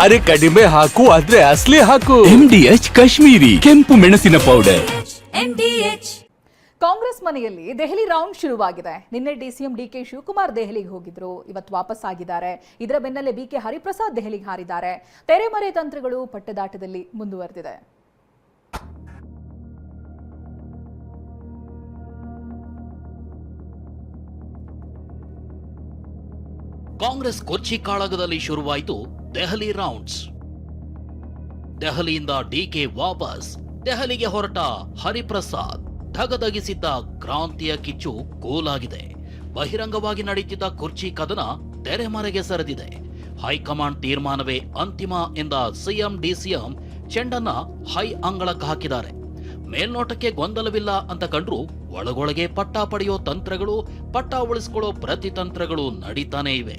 ಅರೆ ಕಡಿಮೆ ಹಾಕು ಆದ್ರೆ ಅಸಲಿ ಹಾಕು. MDH ಕಾಶ್ಮೀರಿ ಕೆಂಪು ಮೆಣಸಿನ ಪೌಡರ್. ಕಾಂಗ್ರೆಸ್ ಮನೆಯಲ್ಲಿ ದೆಹಲಿ ರೌಂಡ್ ಶುರುವಾಗಿದೆ. ನಿನ್ನೆ ಡಿಸಿಎಂ ಡಿಕೆ ಶಿವಕುಮಾರ್ ದೆಹಲಿಗೆ ಹೋಗಿದ್ರು, ಇವತ್ತು ವಾಪಸ್ ಆಗಿದ್ದಾರೆ. ಇದರ ಬೆನ್ನಲ್ಲೇ ಬಿಕೆ ಹರಿಪ್ರಸಾದ್ ದೆಹಲಿಗೆ ಹಾರಿದ್ದಾರೆ. ತೆರೆಮರೆ ತಂತ್ರಗಳು ಪಟ್ಟದಾಟದಲ್ಲಿ ಮುಂದುವರೆದಿದೆ. ಕಾಂಗ್ರೆಸ್ ಕೊಚ್ಚಿ ಕಾಳಗದಲ್ಲಿ ಶುರುವಾಯಿತು ದೆಹಲಿ ರೌಂಡ್ಸ್. ದೆಹಲಿಯಿಂದ ಡಿಕೆ ವಾಪಸ್, ದೆಹಲಿಗೆ ಹೊರಟ ಹರಿಪ್ರಸಾದ್. ಧಗಧಗಿಸಿದ್ದ ಕ್ರಾಂತಿಯ ಕಿಚ್ಚು ಕೋಲಾಗಿದೆ. ಬಹಿರಂಗವಾಗಿ ನಡೆಯುತ್ತಿದ್ದ ಕುರ್ಚಿ ಕದನ ತೆರೆಮರೆಗೆ ಸರಿದಿದೆ. ಹೈಕಮಾಂಡ್ ತೀರ್ಮಾನವೇ ಅಂತಿಮ ಎಂದ ಸಿಎಂ ಡಿಸಿಎಂ ಚೆಂಡನ್ನ ಹೈ ಅಂಗಳಕ್ಕೆ ಹಾಕಿದ್ದಾರೆ. ಮೇಲ್ನೋಟಕ್ಕೆ ಗೊಂದಲವಿಲ್ಲ ಅಂತ ಕಂಡ್ರು ಒಳಗೊಳಗೆ ಪಟ್ಟ ಪಡೆಯೋ ತಂತ್ರಗಳು, ಪಟ್ಟ ಉಳಿಸಿಕೊಳ್ಳೋ ಪ್ರತಿತಂತ್ರಗಳು ನಡೀತಾನೆ ಇವೆ.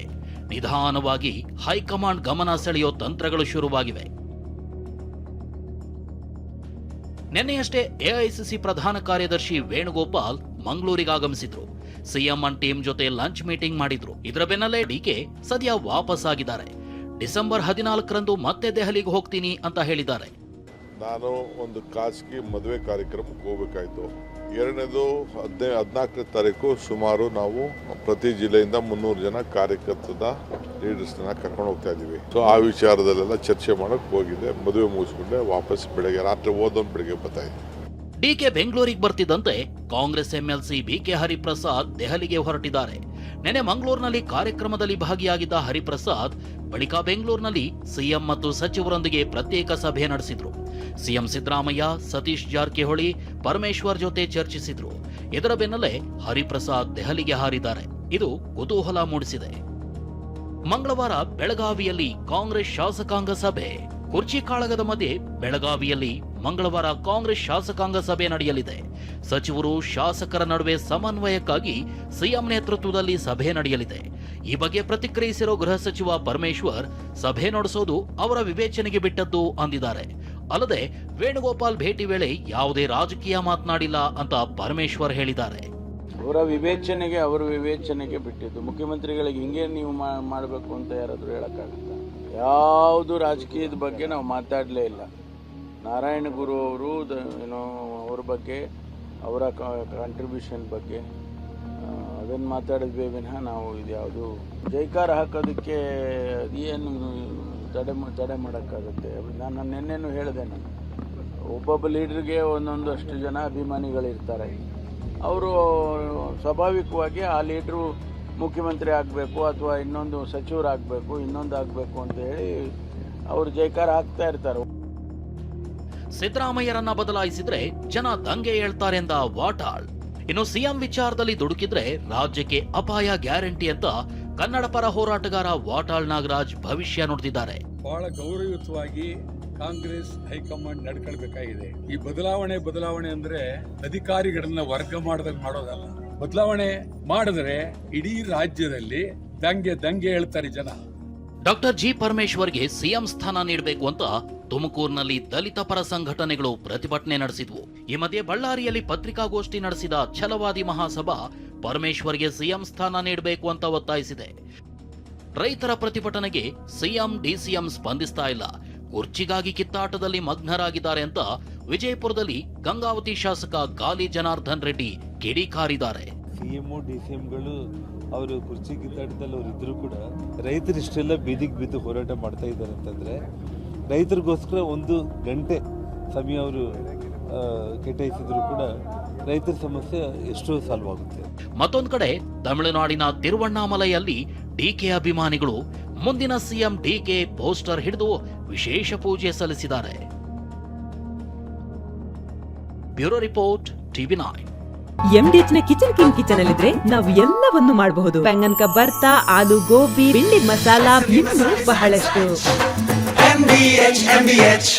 ನಿಧಾನವಾಗಿ ಹೈಕಮಾಂಡ್ ಗಮನ ಸೆಳೆಯೋ ತಂತ್ರಗಳು ಶುರುವಾಗಿವೆ. ನಿನ್ನೆಯಷ್ಟೇ ಎಐಸಿಸಿ ಪ್ರಧಾನ ಕಾರ್ಯದರ್ಶಿ ವೇಣುಗೋಪಾಲ್ ಮಂಗಳೂರಿಗೆ ಆಗಮಿಸಿದ್ರು. ಸಿಎಂ ಅಂಡ್ ಟೀಮ್ ಜೊತೆ ಲಂಚ್ ಮೀಟಿಂಗ್ ಮಾಡಿದ್ರು. ಇದರ ಬೆನ್ನಲ್ಲೇ ಡಿಕೆ ಸದ್ಯ ವಾಪಸ್ ಆಗಿದ್ದಾರೆ. ಡಿಸೆಂಬರ್ 14ರಂದು ಮತ್ತೆ ದೆಹಲಿಗೆ ಹೋಗ್ತೀನಿ ಅಂತ ಹೇಳಿದ್ದಾರೆ. ನಾನು ಒಂದು ಖಾಸಗಿ ಮದುವೆ ಕಾರ್ಯಕ್ರಮಕ್ಕೆ ಹೋಗಬೇಕಾಯ್ತು. ಎರಡನೇದು 14ನೇ ತಾರೀಕು ಸುಮಾರು ನಾವು ಪ್ರತಿ ಜಿಲ್ಲೆಯಿಂದ 300 ಜನ ಕಾರ್ಯಕರ್ತದ ಲೀಡರ್ಸ್ನ ಕರ್ಕೊಂಡು ಹೋಗ್ತಾ ಇದ್ದೀವಿ. ಸೊ ಆ ವಿಚಾರದಲ್ಲೆಲ್ಲ ಚರ್ಚೆ ಮಾಡೋಕೆ ಹೋಗಿದ್ದೆ. ಮದುವೆ ಮುಗಿಸ್ಕೊಂಡೆ ವಾಪಸ್ ಬೆಳಗ್ಗೆ ರಾತ್ರಿ ಓದೋನ್ ಬೆಳಗ್ಗೆ ಬರ್ತಾ ಇದ್ದೆ. ಡಿಕೆ ಬೆಂಗಳೂರಿಗೆ ಬರ್ತಿದ್ದಂತೆ ಕಾಂಗ್ರೆಸ್ ಎಂಎಲ್ಸಿ ಬಿಕೆ ಹರಿಪ್ರಸಾದ್ ದೆಹಲಿಗೆ ಹೊರಟಿದ್ದಾರೆ. ನೆನೆ ಮಂಗಳೂರಿನಲ್ಲಿ ಕಾರ್ಯಕ್ರಮದಲ್ಲಿ ಭಾಗಿಯಾಗಿದ್ದ ಹರಿಪ್ರಸಾದ್ ಬಳಿಕ ಬೆಂಗಳೂರಿನಲ್ಲಿ ಸಿಎಂ ಮತ್ತು ಸಚಿವರೊಂದಿಗೆ ಪ್ರತ್ಯೇಕ ಸಭೆ ನಡೆಸಿದ್ರು. ಸಿಎಂ ಸಿದ್ದರಾಮಯ್ಯ, ಸತೀಶ್ ಜಾರಕಿಹೊಳಿ, ಪರಮೇಶ್ವರ್ ಜೊತೆ ಚರ್ಚಿಸಿದ್ರು. ಇದರ ಬೆನ್ನಲ್ಲೇ ಹರಿಪ್ರಸಾದ್ ದೆಹಲಿಗೆ ಹಾರಿದ್ದಾರೆ. ಇದು ಕುತೂಹಲ ಮೂಡಿಸಿದೆ. ಮಂಗಳವಾರ ಬೆಳಗಾವಿಯಲ್ಲಿ ಕಾಂಗ್ರೆಸ್ ಶಾಸಕಾಂಗ ಸಭೆ. ಕುರ್ಚಿ ಕಾಳಗದ ಮಧ್ಯೆ ಬೆಳಗಾವಿಯಲ್ಲಿ ಮಂಗಳವಾರ ಕಾಂಗ್ರೆಸ್ ಶಾಸಕಾಂಗ ಸಭೆ ನಡೆಯಲಿದೆ. ಸಚಿವರು ಶಾಸಕರ ನಡುವೆ ಸಮನ್ವಯಕ್ಕಾಗಿ ಸಿಎಂ ನೇತೃತ್ವದಲ್ಲಿ ಸಭೆ ನಡೆಯಲಿದೆ. ಈ ಬಗ್ಗೆ ಪ್ರತಿಕ್ರಿಯಿಸಿರೋ ಗೃಹ ಸಚಿವ ಪರಮೇಶ್ವರ್, ಸಭೆ ನಡೆಸೋದು ಅವರ ವಿವೇಚನೆಗೆ ಬಿಟ್ಟದ್ದು ಅಂದಿದ್ದಾರೆ. ಅಲ್ಲದೆ ವೇಣುಗೋಪಾಲ್ ಭೇಟಿ ವೇಳೆ ಯಾವುದೇ ರಾಜಕೀಯ ಮಾತನಾಡಿಲ್ಲ ಅಂತ ಪರಮೇಶ್ವರ್ ಹೇಳಿದ್ದಾರೆ. ಅವರ ವಿವೇಚನೆಗೆ ಬಿಟ್ಟಿದ್ದು. ಮುಖ್ಯಮಂತ್ರಿಗಳಿಗೆ ಹಿಂಗೆ ನೀವು ಮಾಡಬೇಕು ಅಂತ ಯಾರಾದರೂ ಹೇಳಕ್ಕಾಗುತ್ತಾ? ಯಾವುದು ರಾಜಕೀಯದ ಬಗ್ಗೆ ನಾವು ಮಾತಾಡಲೇ ಇಲ್ಲ. ನಾರಾಯಣ ಗುರು ಅವರು ಅವ್ರ ಬಗ್ಗೆ, ಅವರ ಕಾಂಟ್ರಿಬ್ಯೂಷನ್ ಬಗ್ಗೆ ಅದನ್ನು ಮಾತಾಡಿದ್ವಿ ವಿನಃ ನಾವು ಇದ್ಯಾವುದು ಜೈಕಾರ ಹಾಕೋದಕ್ಕೆ ಏನು ತಡೆ ಮಾಡೋಕ್ಕಾಗುತ್ತೆ? ನಾನು ನಿನ್ನೆನೂ ಹೇಳಿದೆ. ಒಬ್ಬೊಬ್ಬ ಲೀಡ್ರಿಗೆ ಒಂದೊಂದಷ್ಟು ಜನ ಅಭಿಮಾನಿಗಳಿರ್ತಾರೆ. ಅವರು ಸ್ವಾಭಾವಿಕವಾಗಿ ಆ ಲೀಡ್ರು ಮುಖ್ಯಮಂತ್ರಿ ಆಗಬೇಕು ಅಥವಾ ಇನ್ನೊಂದು ಸಚಿವರಾಗಬೇಕು, ಇನ್ನೊಂದು ಆಗಬೇಕು ಅಂತ ಹೇಳಿ ಅವರು ಜೈಕಾರ ಹಾಕ್ತಾ ಇರ್ತಾರೆ. ಸಿದ್ದರಾಮಯ್ಯರನ್ನ ಬದಲಾಯಿಸಿದ್ರೆ ಜನ ದಂಗೆ ಹೇಳ್ತಾರೆ ಎಂದ ವಾಟಾಳ್. ಇನ್ನು ಸಿಎಂ ವಿಚಾರದಲ್ಲಿ ದುಡುಕಿದ್ರೆ ರಾಜ್ಯಕ್ಕೆ ಅಪಾಯ ಗ್ಯಾರಂಟಿ ಅಂತ ಕನ್ನಡ ಪರ ಹೋರಾಟಗಾರ ವಾಟಾಳ್ ನಾಗರಾಜ್ ಭವಿಷ್ಯ ನುಡಿದಿದ್ದಾರೆ. ಬಹಳ ಗೌರವಯುತವಾಗಿ ಕಾಂಗ್ರೆಸ್ ಹೈಕಮಾಂಡ್ ನಡ್ಕೊಳ್ಬೇಕಾಗಿದೆ. ಈ ಬದಲಾವಣೆ ಅಂದ್ರೆ ಅಧಿಕಾರಿಗಳನ್ನ ವರ್ಗ ಮಾಡೋದಲ್ಲ. ಬದಲಾವಣೆ ಮಾಡಿದ್ರೆ ಇಡೀ ರಾಜ್ಯದಲ್ಲಿ ದಂಗೆ ಹೇಳ್ತಾರೆ ಜನ. ಡಾಕ್ಟರ್ ಜಿ ಪರಮೇಶ್ವರ್ಗೆ ಸಿಎಂ ಸ್ಥಾನ ನೀಡಬೇಕು ಅಂತ ತುಮಕೂರಿನಲ್ಲಿ ದಲಿತ ಪರ ಸಂಘಟನೆಗಳು ಪ್ರತಿಭಟನೆ ನಡೆಸಿದ್ವು. ಈ ಮಧ್ಯೆ ಬಳ್ಳಾರಿಯಲ್ಲಿ ಪತ್ರಿಕಾಗೋಷ್ಠಿ ನಡೆಸಿದ ಛಲವಾದಿ ಮಹಾಸಭಾ ಪರಮೇಶ್ವರ್ಗೆ ಸಿಎಂ ಸ್ಥಾನ ನೀಡಬೇಕು ಅಂತ ಒತ್ತಾಯಿಸಿದೆ. ರೈತರ ಪ್ರತಿಭಟನೆಗೆ ಸಿಎಂ ಡಿಸಿಎಂ ಸ್ಪಂದಿಸ್ತಾ ಇಲ್ಲ, ಕುರ್ಚಿಗಾಗಿ ಕಿತ್ತಾಟದಲ್ಲಿ ಮಗ್ನರಾಗಿದ್ದಾರೆ ಅಂತ ವಿಜಯಪುರದಲ್ಲಿ ಗಂಗಾವತಿ ಶಾಸಕ ಗಾಲಿ ಜನಾರ್ದನ್ ರೆಡ್ಡಿ ಕಿಡಿಕಾರಿದ್ದಾರೆ. ಸಿಎಂ ಡಿಸಿಎಂಗಳು ಅವರು ಕುರ್ಚಿ ಕಿತ್ತಾಟದಲ್ಲಿ ಅವರು ಇದ್ರು ಕೂಡ ರೈತರು ಇಷ್ಟೆಲ್ಲ ಬೀದಿಗೆ ಬಿದ್ದು ಹೋರಾಟ ಮಾಡ್ತಾ ಇದ್ದಾರೆ ಅಂತಂದ್ರೆ ರೈತರಿಗೋಸ್ಕರ 1 ಗಂಟೆ ಸಮಯ ಅವರು ಕೇಟಾಯಿಸಿದ್ರು ಕೂಡ ರೈತರ ಸಮಸ್ಯೆ ಎಷ್ಟೋ ಸಾಲ್ವ್ ಆಗುತ್ತೆ. ಮತ್ತೊಂದು ಕಡೆ ತಮಿಳುನಾಡಿನ ತಿರುವಣ್ಣಾಮಲೈಯಲ್ಲಿ ಡಿಕೆ ಅಭಿಮಾನಿಗಳು ಮುಂದಿನ ಸಿಎಂ ಡಿಕೆ ಪೋಸ್ಟರ್ ಹಿಡಿದು ವಿಶೇಷ ಪೂಜೆ ಸಲ್ಲಿಸಿದ್ದಾರೆ. Bureau report, TV nine. MDH ನ ಕಿಚನ್ ಅಲ್ಲಿದ್ರೆ ನಾವು ಎಲ್ಲವನ್ನು ಮಾಡಬಹುದು. ಬೆಂಗನ್ ಕಾ ಬರ್ತಾ, ಆಲೂ ಗೋಬಿ, ಭಿಂಡಿ ಮಸಾಲಾ, ಇನ್ನೂ ಬಹಳಷ್ಟು. MDH